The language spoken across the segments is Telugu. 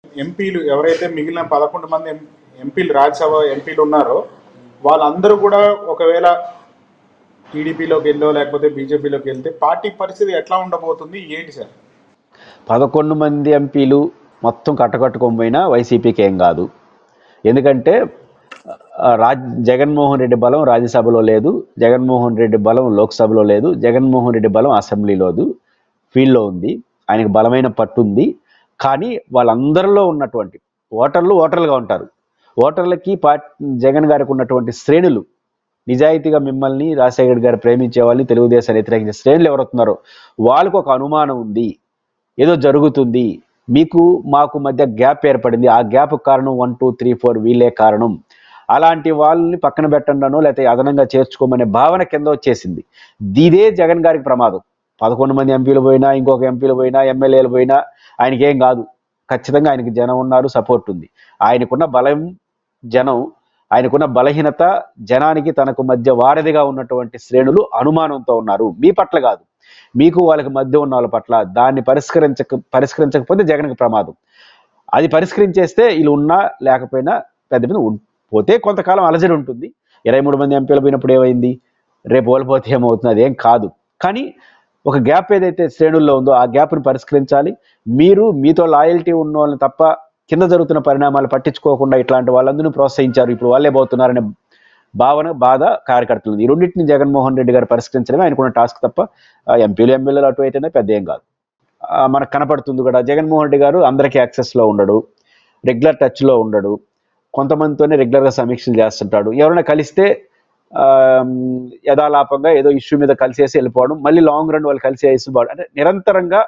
ఎంపీలు ఎవరైతే మిగిలిన 11 మంది ఎంపీలు రాజ్యసభ ఎంపీలు ఉన్నారో వాళ్ళందరూ కూడా ఒకవేళ టీడీపీలోకి వెళ్ళో లేకపోతే బీజేపీలోకి వెళ్తే పార్టీ పరిస్థితి ఎట్లా ఉండబోతుంది ఏంటి సార్? 11 మంది ఎంపీలు మొత్తం కట్టకట్టుకోకపోయినా వైసీపీకి ఏం కాదు. ఎందుకంటే జగన్మోహన్ రెడ్డి బలం రాజ్యసభలో లేదు, జగన్మోహన్ రెడ్డి బలం లోక్సభలో లేదు, జగన్మోహన్ రెడ్డి బలం అసెంబ్లీలో ఫీల్డ్లో ఉంది. ఆయనకు బలమైన పట్టు ఉంది. కానీ వాళ్ళందరిలో ఉన్నటువంటి ఓటర్లుగా ఉంటారు. ఓటర్లకి జగన్ గారికి ఉన్నటువంటి శ్రేణులు, నిజాయితీగా మిమ్మల్ని రాజశేఖర్ గారు ప్రేమించే వాళ్ళని, తెలుగుదేశాన్ని వ్యతిరేకించే శ్రేణులు ఎవరవుతున్నారో వాళ్ళకు ఒక అనుమానం ఉంది, ఏదో జరుగుతుంది, మీకు మాకు మధ్య గ్యాప్ ఏర్పడింది, ఆ గ్యాప్ కారణం 1, 2, 3, 4 వీళ్ళే కారణం, అలాంటి వాళ్ళని పక్కన పెట్టండానో లేకపోతే అదనంగా చేర్చుకోమనే భావన కింద వచ్చేసింది. ఇదే జగన్ గారికి ప్రమాదం. 11 మంది ఎంపీలు పోయినా, ఇంకొక ఎంపీలు పోయినా, ఎమ్మెల్యేలు పోయినా ఆయనకేం కాదు. ఖచ్చితంగా ఆయనకి జనం ఉన్నారు, సపోర్ట్ ఉంది. ఆయనకున్న బలం జనం, ఆయనకున్న బలహీనత జనానికి తనకు మధ్య వారధిగా ఉన్నటువంటి శ్రేణులు అనుమానంతో ఉన్నారు. మీ పట్ల కాదు, మీకు వాళ్ళకి మధ్య ఉన్న వాళ్ళ పట్ల. దాన్ని పరిష్కరించకపోతే జగన్కి ప్రమాదం. అది పరిష్కరించేస్తే వీళ్ళు ఉన్నా లేకపోయినా పెద్ద పోతే కొంతకాలం అలజడి ఉంటుంది. 23 మంది ఎంపీలు పోయినప్పుడు ఏమైంది, రేపు ఓడిపోతే ఏమవుతుంది, అదేం కాదు. కానీ ఒక గ్యాప్ ఏదైతే శ్రేణుల్లో ఉందో ఆ గ్యాప్ని పరిష్కరించాలి. మీతో లాయల్టీ ఉన్న వాళ్ళని తప్ప కింద జరుగుతున్న పరిణామాలు పట్టించుకోకుండా ఇట్లాంటి వాళ్ళందరినీ ప్రోత్సహించారు, ఇప్పుడు వాళ్ళే పోతున్నారనే బాధ కార్యకర్తలు. ఈ రెండింటిని జగన్మోహన్ రెడ్డి గారు పరిష్కరించడమే ఆయనకున్న టాస్క్ తప్ప ఎమ్మెల్యేలు అటు అయితేనే పెద్ద ఏం కాదు. మనకు కనపడుతుంది కూడా, జగన్మోహన్ రెడ్డి గారు అందరికీ యాక్సెస్లో ఉండడు, రెగ్యులర్ టచ్లో ఉండడు, కొంతమందితోనే రెగ్యులర్గా సమీక్షలు చేస్తుంటాడు. ఎవరైనా కలిస్తే యథాలాపంగా ఏదో ఇష్యూ మీద కలిసేసి వెళ్ళిపోవడం, మళ్ళీ లాంగ్ రన్ వాళ్ళు కలిసేసి అంటే నిరంతరంగా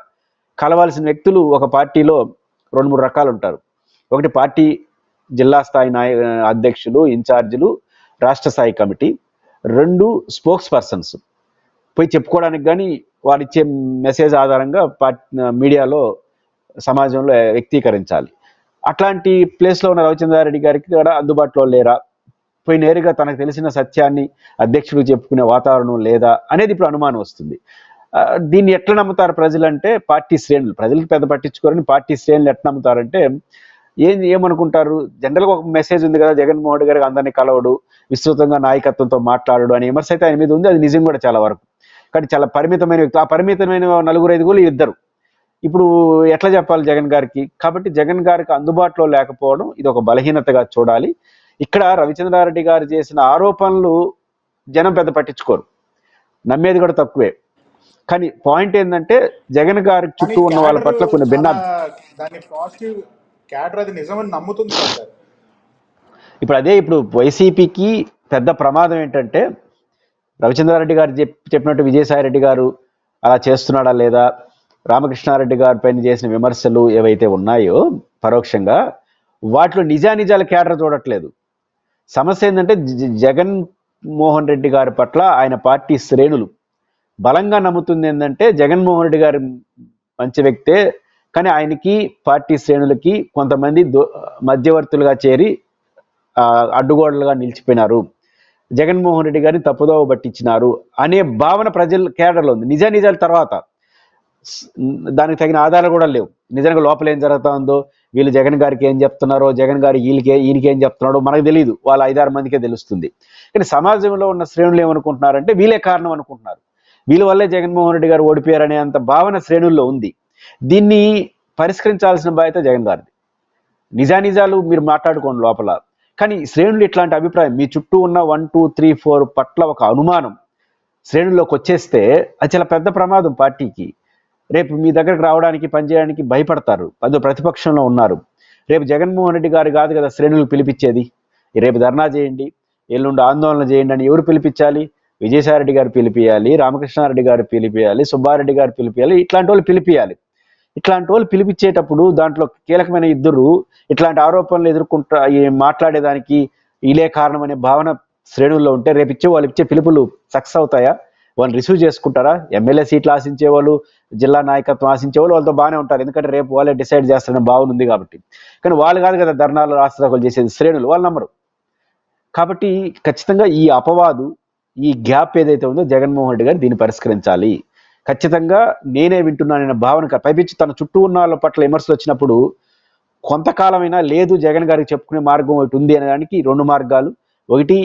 కలవాల్సిన వ్యక్తులు ఒక పార్టీలో 2-3 రకాలు ఉంటారు. ఒకటి పార్టీ జిల్లా స్థాయి అధ్యక్షులు, ఇన్ఛార్జీలు, రాష్ట్ర స్థాయి కమిటీ. 2 స్పోక్స్ పర్సన్స్, పోయి చెప్పుకోవడానికి కానీ వారు ఇచ్చే మెసేజ్ ఆధారంగా మీడియాలో సమాజంలో వ్యక్తీకరించాలి. అట్లాంటి ప్లేస్లో ఉన్న రవిచంద్రారెడ్డి గారికి కూడా అందుబాటులో లేరా, పోయి నేరుగా తనకు తెలిసిన సత్యాన్ని అధ్యక్షుడు చెప్పుకునే వాతావరణం లేదా అనేది ఇప్పుడు అనుమానం వస్తుంది. దీన్ని ఎట్లా నమ్ముతారు ప్రజలు అంటే, పార్టీ శ్రేణులు, ప్రజలకు పెద్ద పట్టించుకోరని పార్టీ శ్రేణులు ఎట్లా నమ్ముతారంటే, ఏమనుకుంటారు, జనరల్గా ఒక మెసేజ్ ఉంది కదా, జగన్మోహన్ రెడ్డి గారికి అందరినీ కలవడు, విస్తృతంగా నాయకత్వంతో మాట్లాడు అనే విమర్శ అయితే ఆయన మీద ఉంది. అది నిజం కూడా చాలా వరకు. కానీ చాలా పరిమితమైన వ్యక్తులు, ఆ పరిమితమైన 4-5 ఇద్దరు. ఇప్పుడు ఎట్లా చెప్పాలి జగన్ గారికి? కాబట్టి జగన్ గారికి అందుబాటులో లేకపోవడం ఇది ఒక బలహీనతగా చూడాలి. ఇక్కడ రవిచంద్రారెడ్డి గారు చేసిన ఆరోపణలు జనం పెద్ద పట్టించుకోరు, నమ్మేది కూడా తక్కువే. కానీ పాయింట్ ఏంటంటే, జగన్ గారికి చుట్టూ ఉన్న వాళ్ళ పట్ల కొన్ని ఇప్పుడు వైసీపీకి పెద్ద ప్రమాదం ఏంటంటే, రవిచంద్రారెడ్డి గారు చెప్పినట్టు విజయసాయి రెడ్డి గారు అలా చేస్తున్నాడా లేదా, రామకృష్ణారెడ్డి గారి పైన చేసిన విమర్శలు ఏవైతే ఉన్నాయో పరోక్షంగా, వాటిలో నిజానిజాల క్యాడర్ చూడట్లేదు. సమస్య ఏంటంటే, జగన్మోహన్ రెడ్డి గారి పట్ల ఆయన పార్టీ శ్రేణులు బలంగా నమ్ముతుంది ఏంటంటే, జగన్మోహన్ రెడ్డి గారి మంచి వ్యక్తే, కానీ ఆయనకి పార్టీ శ్రేణులకి కొంతమంది మధ్యవర్తులుగా చేరి అడ్డుగోడలుగా నిలిచిపోయినారు, జగన్మోహన్ రెడ్డి గారిని తప్పుదోవ పట్టించినారు అనే భావన ప్రజల కేడర్లో ఉంది. నిజాల తర్వాత దానికి తగిన ఆధారాలు కూడా లేవు. నిజంగా లోపల ఏం జరుగుతా ఉందో, వీళ్ళు జగన్ గారికి ఏం చెప్తున్నారో, జగన్ గారు ఈయనకి ఏం చెప్తున్నాడో మనకు తెలియదు, వాళ్ళ 5-6 మందికే తెలుస్తుంది. కానీ సమాజంలో ఉన్న శ్రేణులు ఏమనుకుంటున్నారంటే, వీళ్ళే కారణం అనుకుంటున్నారు, వీళ్ళ వల్లే జగన్మోహన్ రెడ్డి గారు ఓడిపోయారనే అంత భావన శ్రేణుల్లో ఉంది. దీన్ని పరిష్కరించాల్సిన బాధ్యత జగన్ గారిది. నిజాలు మీరు మాట్లాడుకోండి లోపల, కానీ శ్రేణులు ఇట్లాంటి అభిప్రాయం, మీ చుట్టూ ఉన్న 1, 2, 3, 4 పట్ల ఒక అనుమానం శ్రేణుల్లోకి వచ్చేస్తే అది చాలా పెద్ద ప్రమాదం పార్టీకి. రేపు మీ దగ్గరకు రావడానికి, పనిచేయడానికి భయపడతారు. అది ప్రతిపక్షంలో ఉన్నారు. రేపు జగన్మోహన్ రెడ్డి గారు కాదు కదా శ్రేణులకు పిలిపించేది. రేపు ధర్నా చేయండి, ఎల్లుండి ఆందోళన చేయండి అని ఎవరు పిలిపించాలి? విజయసాయి రెడ్డి గారు పిలిపియాలి, రామకృష్ణారెడ్డి గారు పిలిపియాలి, సుబ్బారెడ్డి గారు పిలిపియాలి. ఇట్లాంటి వాళ్ళు పిలిపియాలి. ఇట్లాంటి వాళ్ళు పిలిపించేటప్పుడు దాంట్లో కీలకమైన ఇద్దరు ఇట్లాంటి ఆరోపణలు ఎదుర్కొంటా మాట్లాడేదానికి వీళ్ళే కారణం అనే భావన శ్రేణుల్లో ఉంటే, రేపు వాళ్ళు ఇచ్చే పిలుపులు సక్సెస్ అవుతాయా? వాళ్ళు రిసీవ్ చేసుకుంటారా? ఎమ్మెల్యే సీట్లు ఆశించే వాళ్ళు, జిల్లా నాయకత్వం ఆశించే వాళ్ళు వాళ్ళతో బాగానే ఉంటారు, ఎందుకంటే రేపు వాళ్ళే డిసైడ్ చేస్తారనే భావన ఉంది కాబట్టి. కానీ వాళ్ళు కాదు కదా ధర్నాలు, రాష్ట్రాలు చేసేది శ్రేణులు, వాళ్ళు నమ్మరు. కాబట్టి ఖచ్చితంగా ఈ అపవాదు, ఈ గ్యాప్ ఏదైతే ఉందో జగన్మోహన్ రెడ్డి గారు దీన్ని పరిష్కరించాలి. ఖచ్చితంగా నేనే వింటున్నాననే భావన పైపించి తన చుట్టూ ఉన్న వాళ్ళ పట్ల విమర్శలు వచ్చినప్పుడు కొంతకాలమైనా లేదు జగన్ గారికి చెప్పుకునే మార్గం ఒకటి ఉంది అనే దానికి 2 మార్గాలు. ఒకటి,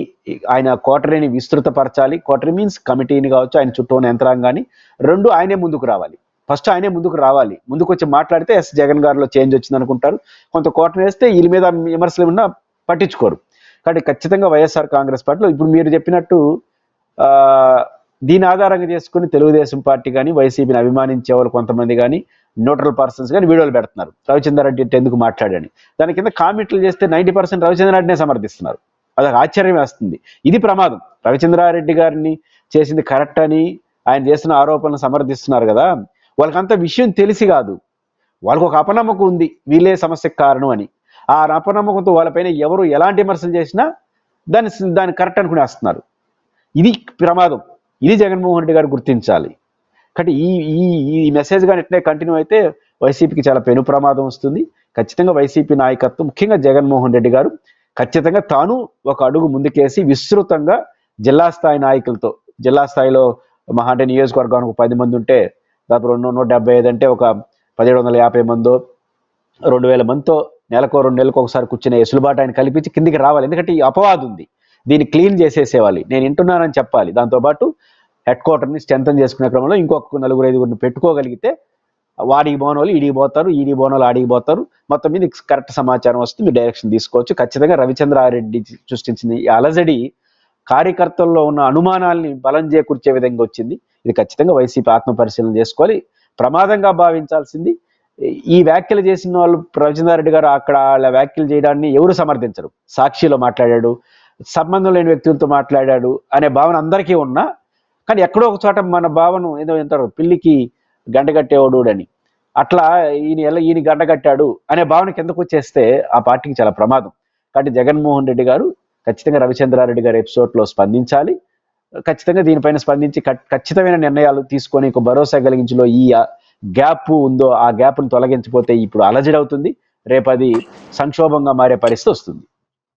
ఆయన కోటరీని విస్తృతపరచాలి. కోటరీ మీన్స్ కమిటీని కావచ్చు, ఆయన చుట్టూ ఉన్న యంత్రాంగాన్ని. 2, ఆయనే ముందుకు రావాలి. ఫస్ట్ ఆయనే ముందుకు రావాలి. ముందుకు వచ్చి మాట్లాడితే ఎస్ జగన్ గారిలో చేంజ్ వచ్చింది అనుకుంటారు. కొంత కోటరీ వేస్తే వీళ్ళ మీద విమర్శలు ఉన్నా పట్టించుకోరు. కాబట్టి ఖచ్చితంగా వైఎస్ఆర్ కాంగ్రెస్ పార్టీలో ఇప్పుడు మీరు చెప్పినట్టు దీని ఆధారంగా చేసుకుని తెలుగుదేశం పార్టీ కానీ వైసీపీని అభిమానించే వాళ్ళు కొంతమంది కానీ న్యూట్రల్ పర్సన్స్ కానీ వీడియోలు పెడుతున్నారు రవిచంద్రారెడ్డి అంటే ఎందుకు మాట్లాడని. దాని కింద కామెంట్లు చేస్తే 90% రవిచంద్రారెడ్డినే సమర్థిస్తున్నారు. అది ఆశ్చర్యం వేస్తుంది. ఇది ప్రమాదం. రవిచంద్రారెడ్డి గారిని చేసింది కరెక్ట్ అని ఆయన చేసిన ఆరోపణలు సమర్థిస్తున్నారు కదా, వాళ్ళకంత విషయం తెలిసి కాదు, వాళ్ళకు ఒక అపనమ్మకం ఉంది వీళ్ళే సమస్యకు కారణం అని. ఆ అపనమ్మకంతో వాళ్ళపైన ఎవరు ఎలాంటి విమర్శలు చేసినా దాన్ని కరెక్ట్ అనుకునేస్తున్నారు. ఇది ప్రమాదం. ఇది జగన్మోహన్ రెడ్డి గారు గుర్తించాలి. కాబట్టి ఈ మెసేజ్ కానీ ఎట్లే కంటిన్యూ అయితే వైసీపీకి చాలా పెను ప్రమాదం వస్తుంది. ఖచ్చితంగా వైసీపీ నాయకత్వం, ముఖ్యంగా జగన్మోహన్ రెడ్డి గారు ఖచ్చితంగా తాను ఒక అడుగు ముందుకేసి విస్తృతంగా జిల్లా స్థాయి నాయకులతో, జిల్లా స్థాయిలో మహా అంటే నియోజకవర్గానికి 10 మంది ఉంటే దాదాపు 175 అంటే ఒక 1750 మందో 2000 మందితో నెలకో 2 నెలలకు ఒకసారి కూర్చునే ఎసులుబాటు ఆయన కల్పించి కిందికి రావాలి. ఎందుకంటే ఈ అపవాదు ఉంది, దీన్ని క్లీన్ చేసేసేవాలి, నేను వింటున్నానని చెప్పాలి. దాంతోపాటు హెడ్ క్వార్టర్ని స్ట్రెంథన్ చేసుకునే క్రమంలో ఇంకొక 4-5 పెట్టుకోగలిగితే వాడికి పోని వాళ్ళు ఈడికి పోతారు, ఈడికి పోని వాళ్ళు ఆడికి పోతారు. మొత్తం మీద కరెక్ట్ సమాచారం వస్తే మీరు డైరెక్షన్ తీసుకోవచ్చు. ఖచ్చితంగా రవిచంద్రారెడ్డి సృష్టించింది ఈ అలజడి కార్యకర్తల్లో ఉన్న అనుమానాల్ని బలం చేకూర్చే విధంగా వచ్చింది. ఇది ఖచ్చితంగా వైసీపీ ఆత్మపరిశీలన చేసుకోవాలి. ప్రమాదంగా భావించాల్సింది. ఈ వ్యాఖ్యలు చేసిన వాళ్ళు రవిచంద్రారెడ్డి గారు అక్కడ వాళ్ళ వ్యాఖ్యలు చేయడాన్ని ఎవరు సమర్థించరు. సాక్షిలో మాట్లాడాడు, సంబంధం లేని వ్యక్తులతో మాట్లాడాడు అనే భావన అందరికీ ఉన్నా, కానీ ఎక్కడో ఒక చోట మన భావన ఏదో అంటారు పిల్లికి గంటగట్టేవాడు అని, అట్లా ఈయన గంటగట్టాడు అనే భావన కిందకు వచ్చేస్తే ఆ పార్టీకి చాలా ప్రమాదం. కాబట్టి జగన్మోహన్ రెడ్డి గారు ఖచ్చితంగా రవిచంద్రారెడ్డి గారి ఎపిసోడ్లో స్పందించాలి. ఖచ్చితంగా దీనిపైన స్పందించి ఖచ్చితమైన నిర్ణయాలు తీసుకొని ఒక భరోసా కలిగించులో ఈ గ్యాప్ ఉందో ఆ గ్యాప్ను తొలగించకపోతే ఇప్పుడు అలజడి అవుతుంది, రేపు అది సంక్షోభంగా మారే పరిస్థితి వస్తుంది.